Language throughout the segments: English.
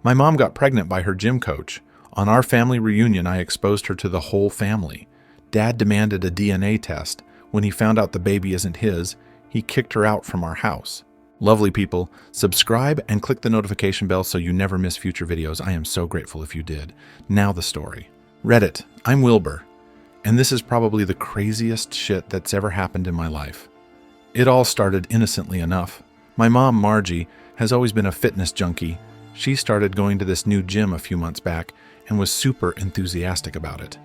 My mom got pregnant by her gym coach. On our family reunion, I exposed her to the whole family. Dad demanded a DNA test. When he found out the baby isn't his, he kicked her out from our house. Lovely people, subscribe and click the notification bell so you never miss future videos. I am so grateful if you did. Now the story. Reddit, I'm Wilbur, and this is probably the craziest shit that's ever happened in my life. It all started innocently enough. My mom, Margie, has always been a fitness junkie. She started going to this new gym a few months back and was super enthusiastic about it.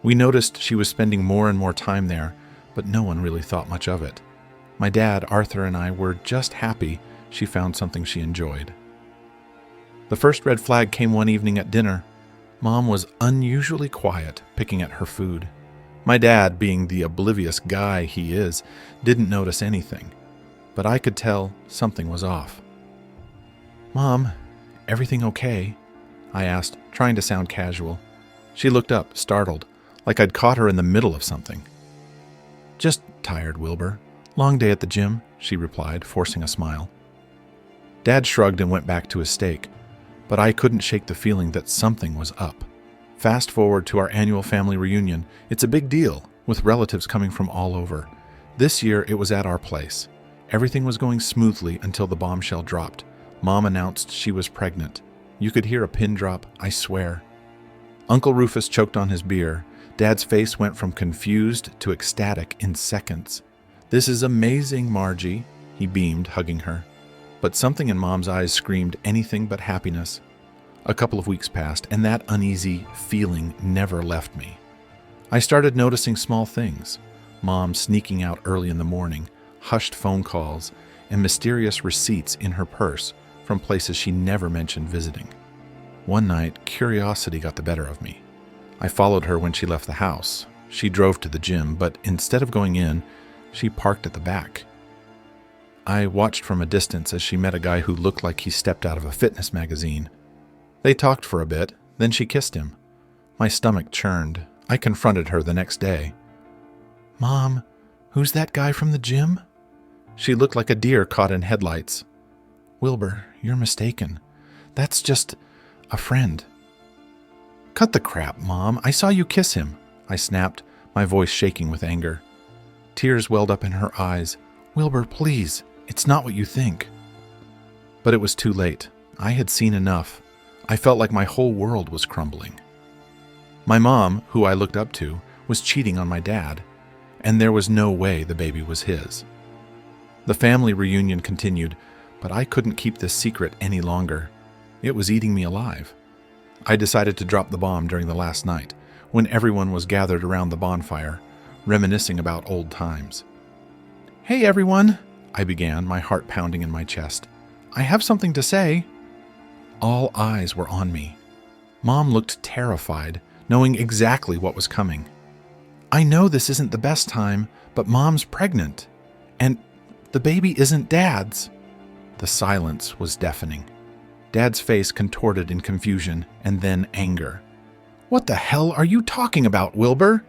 We noticed she was spending more and more time there, but no one really thought much of it. My dad, Arthur, and I were just happy she found something she enjoyed. The first red flag came one evening at dinner. Mom was unusually quiet, picking at her food. My dad, being the oblivious guy he is, didn't notice anything, but I could tell something was off. "Mom, everything okay?" I asked, trying to sound casual. She looked up, startled, like I'd caught her in the middle of something. "Just tired, Wilbur. Long day at the gym," she replied, forcing a smile. Dad shrugged and went back to his steak, but I couldn't shake the feeling that something was up. Fast forward to our annual family reunion. It's a big deal, with relatives coming from all over. This year, it was at our place. Everything was going smoothly until the bombshell dropped. Mom announced she was pregnant. You could hear a pin drop, I swear. Uncle Rufus choked on his beer. Dad's face went from confused to ecstatic in seconds. "This is amazing, Margie," he beamed, hugging her. But something in Mom's eyes screamed anything but happiness. A couple of weeks passed, and that uneasy feeling never left me. I started noticing small things. Mom sneaking out early in the morning, hushed phone calls, and mysterious receipts in her purse from places she never mentioned visiting. One night, curiosity got the better of me. I followed her when she left the house. She drove to the gym, but instead of going in, she parked at the back. I watched from a distance as she met a guy who looked like he stepped out of a fitness magazine. They talked for a bit, then she kissed him. My stomach churned. I confronted her the next day. "Mom, who's that guy from the gym?" She looked like a deer caught in headlights. "Wilbur, you're mistaken. That's just a friend." "Cut the crap, Mom. I saw you kiss him," I snapped, my voice shaking with anger. Tears welled up in her eyes. "Wilbur, please. It's not what you think." But it was too late. I had seen enough. I felt like my whole world was crumbling. My mom, who I looked up to, was cheating on my dad, and there was no way the baby was his. The family reunion continued, but I couldn't keep this secret any longer. It was eating me alive. I decided to drop the bomb during the last night, when everyone was gathered around the bonfire, reminiscing about old times. "Hey everyone," I began, my heart pounding in my chest. "I have something to say." All eyes were on me. Mom looked terrified, knowing exactly what was coming. "I know this isn't the best time, but Mom's pregnant. And the baby isn't Dad's." The silence was deafening. Dad's face contorted in confusion and then anger. "What the hell are you talking about, Wilbur?"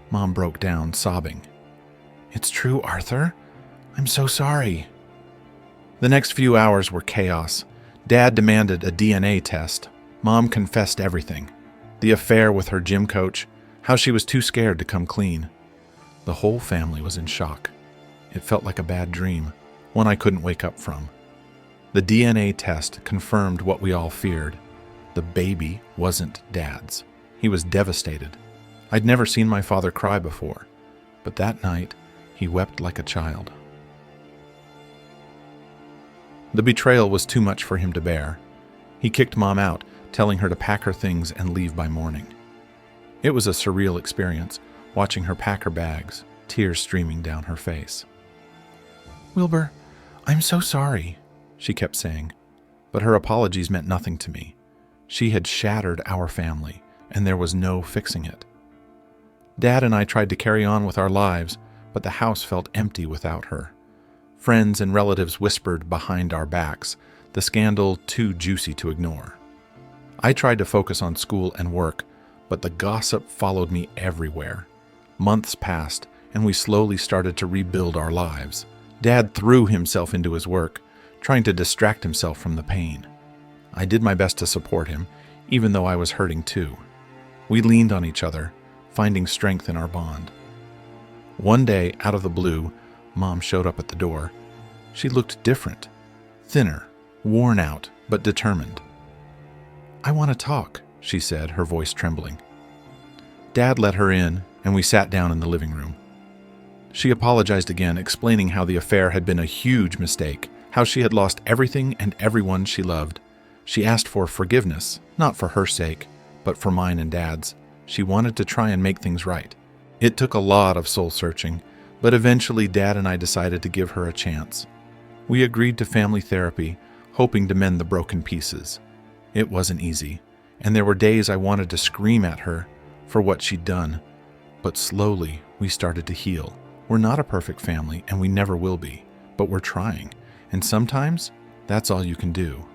Mom broke down, sobbing. "It's true, Arthur. I'm so sorry." The next few hours were chaos. Dad demanded a DNA test. Mom confessed everything. The affair with her gym coach, how she was too scared to come clean. The whole family was in shock. It felt like a bad dream, one I couldn't wake up from. The DNA test confirmed what we all feared. The baby wasn't Dad's. He was devastated. I'd never seen my father cry before, but that night, he wept like a child. The betrayal was too much for him to bear. He kicked Mom out, telling her to pack her things and leave by morning. It was a surreal experience, watching her pack her bags, tears streaming down her face. "Wilbur, I'm so sorry," she kept saying, but her apologies meant nothing to me. She had shattered our family, and there was no fixing it. Dad and I tried to carry on with our lives, but the house felt empty without her. Friends and relatives whispered behind our backs, the scandal too juicy to ignore. I tried to focus on school and work, but the gossip followed me everywhere. Months passed, and we slowly started to rebuild our lives. Dad threw himself into his work, trying to distract himself from the pain. I did my best to support him, even though I was hurting too. We leaned on each other, finding strength in our bond. One day, out of the blue, Mom showed up at the door. She looked different, thinner, worn out, but determined. "I want to talk," she said, her voice trembling. Dad let her in, and we sat down in the living room. She apologized again, explaining how the affair had been a huge mistake, how she had lost everything and everyone she loved. She asked for forgiveness, not for her sake, but for mine and Dad's. She wanted to try and make things right. It took a lot of soul-searching, but eventually Dad and I decided to give her a chance. We agreed to family therapy, hoping to mend the broken pieces. It wasn't easy, and there were days I wanted to scream at her for what she'd done. But slowly, we started to heal. We're not a perfect family, and we never will be, but we're trying, and sometimes that's all you can do.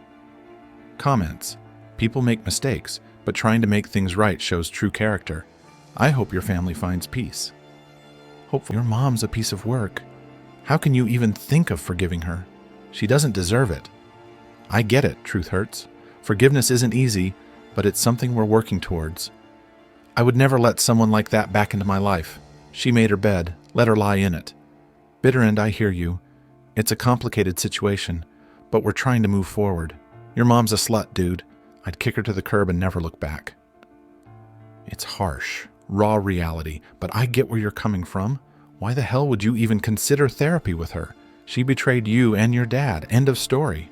Comments. People make mistakes, but trying to make things right shows true character. I hope your family finds peace. Hopefully, your mom's a piece of work. How can you even think of forgiving her? She doesn't deserve it. I get it, truth hurts. Forgiveness isn't easy, but it's something we're working towards. I would never let someone like that back into my life. She made her bed, let her lie in it. Bitter end, I hear you. It's a complicated situation, but we're trying to move forward. Your mom's a slut, dude. I'd kick her to the curb and never look back. It's harsh, raw reality, but I get where you're coming from. Why the hell would you even consider therapy with her? She betrayed you and your dad. End of story.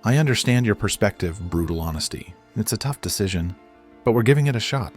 I understand your perspective, brutal honesty. It's a tough decision, but we're giving it a shot.